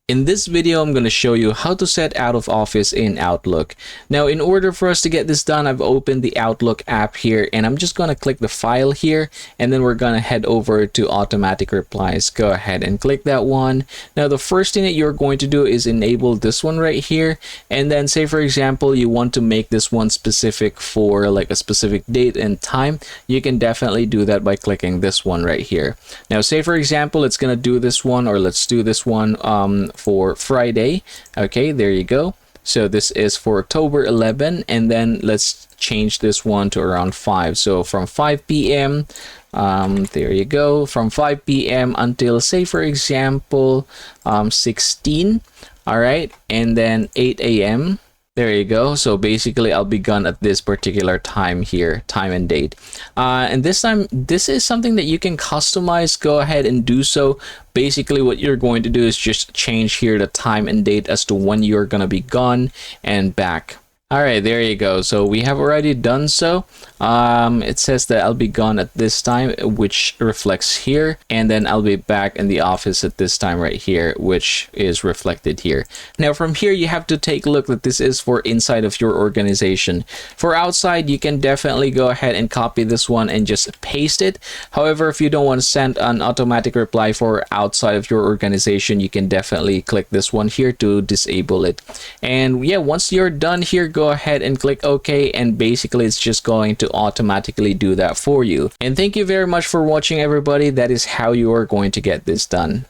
In this video, I'm going to show you how to set out of office in Outlook. Now, in order for us to get this done, I've opened the Outlook app here, and I'm just going to click the file here, and then we're going to head over to automatic replies. Go ahead and click that one. Now, the first thing that you're going to do is enable this one right here, and then say, for example, you want to make this one specific for like a specific date and time. You can definitely do that by clicking this one right here. Now, say, for example, it's going to do this one, or let's do this one for Friday. Okay, there you go. So this is for October 11, and then let's change this one to around 5. So from 5 p.m. There you go, from 5 p.m. until, say, for example, 16. All right, and then 8 a.m. There you go. So basically, I'll be gone at this particular time here, time and date. And this time, this is something that you can customize. Go ahead and do so. Basically, what you're going to do is just change here the time and date as to when you're going to be gone and back. All right, there you go. So we have already done so. It says that I'll be gone at this time, which reflects here, and then I'll be back in the office at this time right here, which is reflected here. Now from here, you have to take a look that this is for inside of your organization. For outside, you can definitely go ahead and copy this one and just paste it. However, if you don't want to send an automatic reply for outside of your organization, you can definitely click this one here to disable it. And yeah, once you're done here, go ahead and click OK, and basically it's just going to automatically do that for you. And thank you very much for watching, everybody. That is how you are going to get this done.